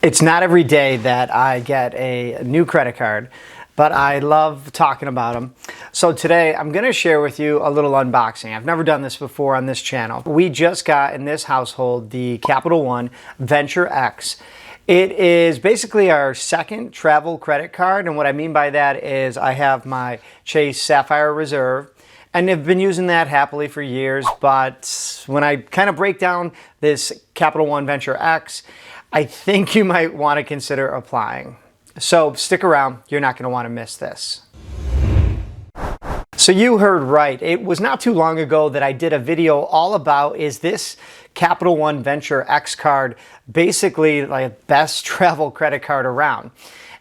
It's not every day that I get a new credit card, but I love talking about them. So today I'm going to share with you a little unboxing. I've never done this before on this channel. We just got in this household the Capital One Venture X. It is basically our second travel credit card, and what I mean by that is I have my Chase Sapphire Reserve, and I've been using that happily for years, but when I kind of break down this Capital One Venture X, I think you might want to consider applying. So stick around, you're not going to want to miss this. So you heard right. It was not too long ago that I did a video all about, is this Capital One Venture X card basically like best travel credit card around?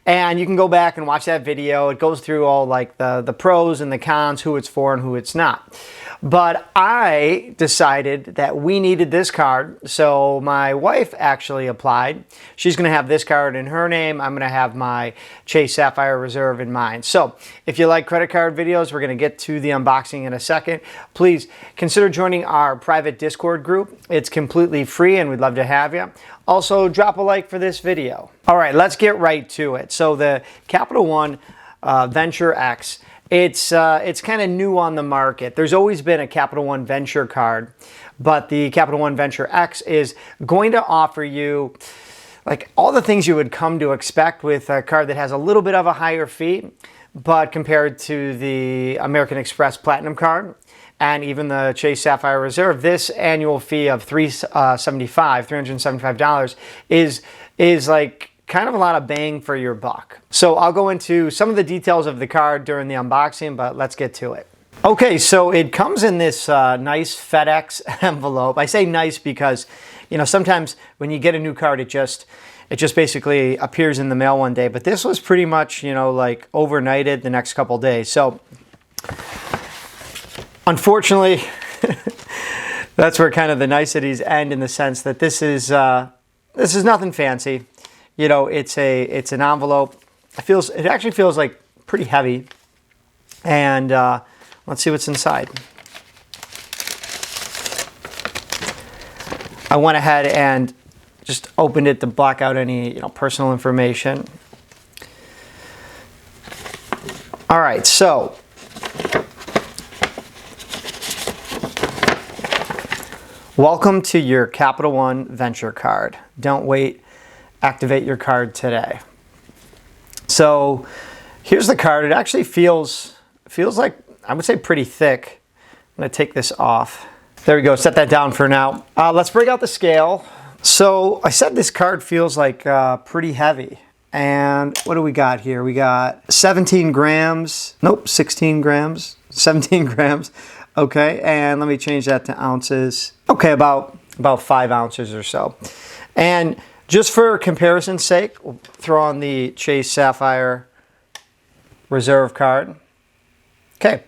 And you can go back and watch that video. It goes through all like the pros and the cons, who it's for and who it's not. But I decided that we needed this card, so my wife actually applied. She's going to have this card in her name. I'm going to have my Chase Sapphire Reserve in mine. So if you like credit card videos, we're going to get to the unboxing in a second. Please consider joining our private Discord group. It's completely free and we'd love to have you. Also, drop a like for this video. All right, let's get right to it. So the Capital One Venture X, it's kind of new on the market. There's always been a Capital One Venture card, but the Capital One Venture X is going to offer you like all the things you would come to expect with a card that has a little bit of a higher fee, but compared to the American Express Platinum card and even the Chase Sapphire Reserve, this annual fee of $375 is like kind of a lot of bang for your buck. So I'll go into some of the details of the card during the unboxing, but let's get to it. Okay, so it comes in this nice FedEx envelope. I say nice because, you know, sometimes when you get a new card, it just basically appears in the mail one day. But this was pretty much, you know, like overnighted the next couple days. So unfortunately, that's where kind of the niceties end, in the sense that this is nothing fancy. You know, it's an envelope. It actually feels like pretty heavy. And let's see what's inside. I went ahead and just opened it to block out any, you know, personal information. All right, so welcome to your Capital One Venture card. Don't wait. Activate your card today. So here's the card. It actually feels like, I would say, pretty thick. I'm going to take this off. There we go. Set that down for now. Let's break out the scale. So I said this card feels like pretty heavy. And what do we got here? We got 17 grams. Nope, 16 grams. 17 grams. Okay, and let me change that to ounces. Okay, about 5 ounces or so. And just for comparison's sake, we'll throw on the Chase Sapphire Reserve card. Okay,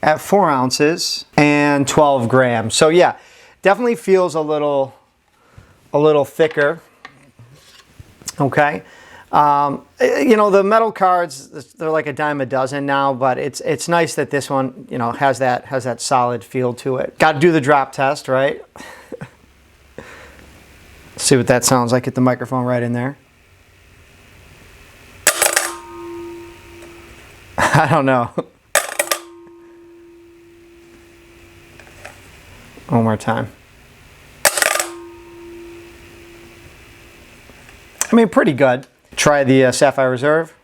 at 4 ounces and 12 grams. So yeah, definitely feels a little thicker. Okay, you know, the metal cards, they're like a dime a dozen now, but it's nice that this one, you know, has that solid feel to it. Got to do the drop test, right? See what that sounds like. Get the microphone right in there. I don't know. One more time. I mean, pretty good. Try the Sapphire Reserve.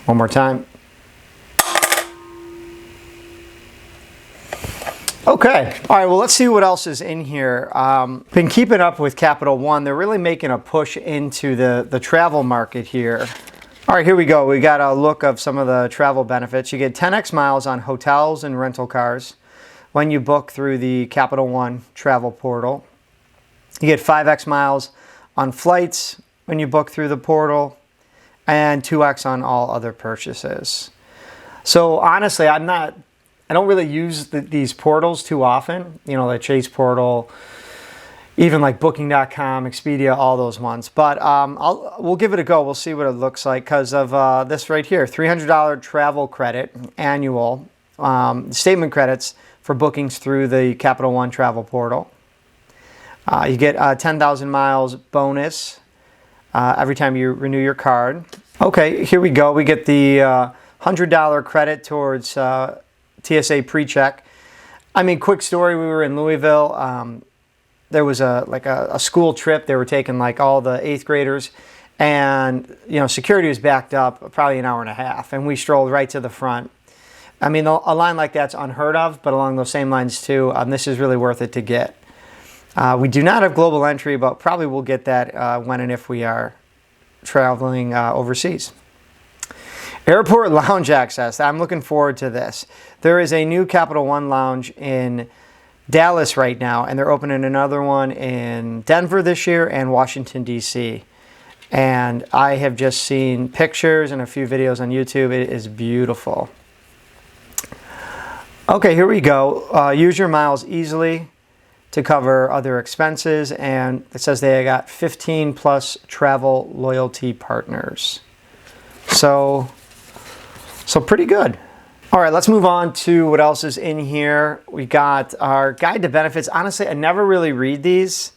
One more time. Okay, all right, well, let's see what else is in here. Been keeping up with Capital One. They're really making a push into the travel market here. All right, here we go. We got a look of some of the travel benefits. You get 10x miles on hotels and rental cars when you book through the Capital One travel portal. You get 5x miles on flights when you book through the portal, and 2x on all other purchases. So honestly, I don't really use these portals too often. You know, the Chase portal, even like Booking.com, Expedia, all those ones. But we'll give it a go. We'll see what it looks like because of this right here. $300 travel credit annual. Statement credits for bookings through the Capital One travel portal. You get 10,000 miles bonus every time you renew your card. Okay, here we go. We get the $100 credit towards TSA pre-check. I mean, quick story, we were in Louisville. There was a school trip. They were taking like all the 8th graders, and security was backed up probably an hour and a half, and we strolled right to the front. I mean, a line like that's unheard of, but along those same lines too, this is really worth it to get. We do not have global entry, but probably we'll get that when and if we are traveling overseas. Airport lounge access. I'm looking forward to this. There is a new Capital One lounge in Dallas right now, and they're opening another one in Denver this year and Washington, D.C. And I have just seen pictures and a few videos on YouTube. It is beautiful. Okay, here we go. Use your miles easily to cover other expenses, and it says they got 15 plus travel loyalty partners. So pretty good. All right, let's move on to what else is in here. We got our guide to benefits. Honestly, I never really read these,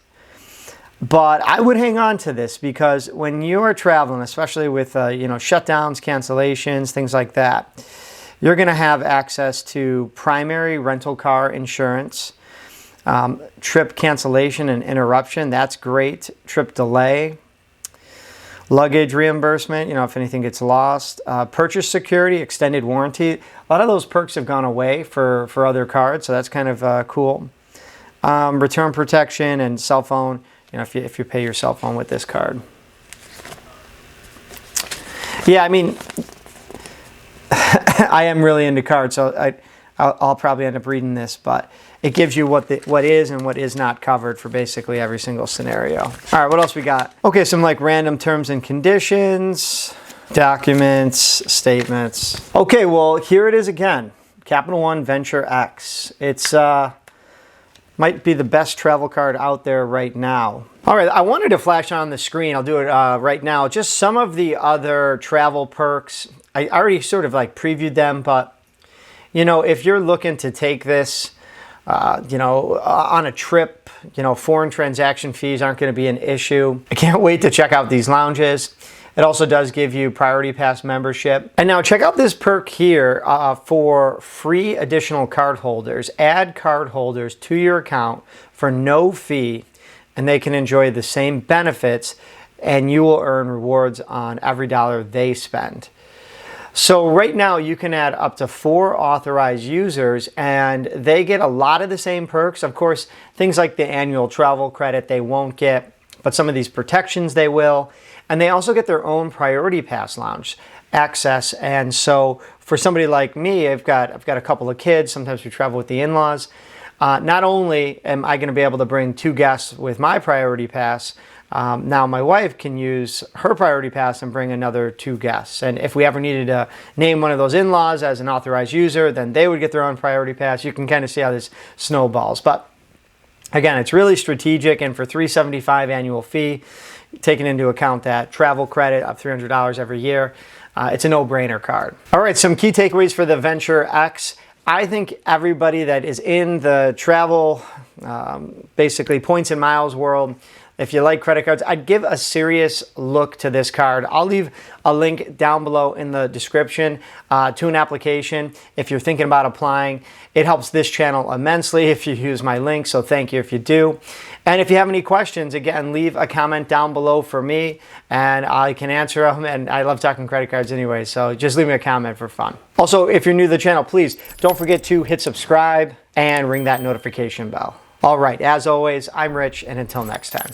but I would hang on to this because when you are traveling, especially with shutdowns, cancellations, things like that, you're going to have access to primary rental car insurance, trip cancellation and interruption. That's great. Trip delay. Luggage reimbursement, if anything gets lost. Purchase security, extended warranty. A lot of those perks have gone away for other cards, so that's kind of cool. Return protection and cell phone, if you pay your cell phone with this card. Yeah, I mean, I am really into cards, so I'll probably end up reading this, but it gives you what is and what is not covered for basically every single scenario. All right, what else we got? Okay, some like random terms and conditions, documents, statements. Okay, well, here it is again. Capital One Venture X. It's might be the best travel card out there right now. All right, I wanted to flash on the screen. I'll do it right now. Just some of the other travel perks. I already sort of like previewed them, but if you're looking to take this, on a trip, foreign transaction fees aren't going to be an issue. I can't wait to check out these lounges. It also does give you Priority Pass membership. And now check out this perk here for free additional card holders. Add card holders to your account for no fee, and they can enjoy the same benefits, and you will earn rewards on every dollar they spend. So right now you can add up to 4 authorized users, and they get a lot of the same perks. Of course, things like the annual travel credit they won't get, but some of these protections they will. And they also get their own Priority Pass lounge access. And so for somebody like me, I've got a couple of kids. Sometimes we travel with the in-laws. Not only am I going to be able to bring 2 guests with my Priority Pass, now my wife can use her Priority Pass and bring another 2 guests. And if we ever needed to name one of those in-laws as an authorized user, then they would get their own Priority Pass. You can kind of see how this snowballs. But again, it's really strategic, and for $375 annual fee, taking into account that travel credit of $300 every year, it's a no-brainer card. All right, some key takeaways for the Venture X. I think everybody that is in the travel, basically points and miles world, if you like credit cards, I'd give a serious look to this card. I'll leave a link down below in the description to an application if you're thinking about applying. It helps this channel immensely if you use my link, so thank you if you do. And if you have any questions, again, leave a comment down below for me, and I can answer them, and I love talking credit cards anyway, so just leave me a comment for fun. Also, if you're new to the channel, please don't forget to hit subscribe and ring that notification bell. All right, as always, I'm Rich, and until next time.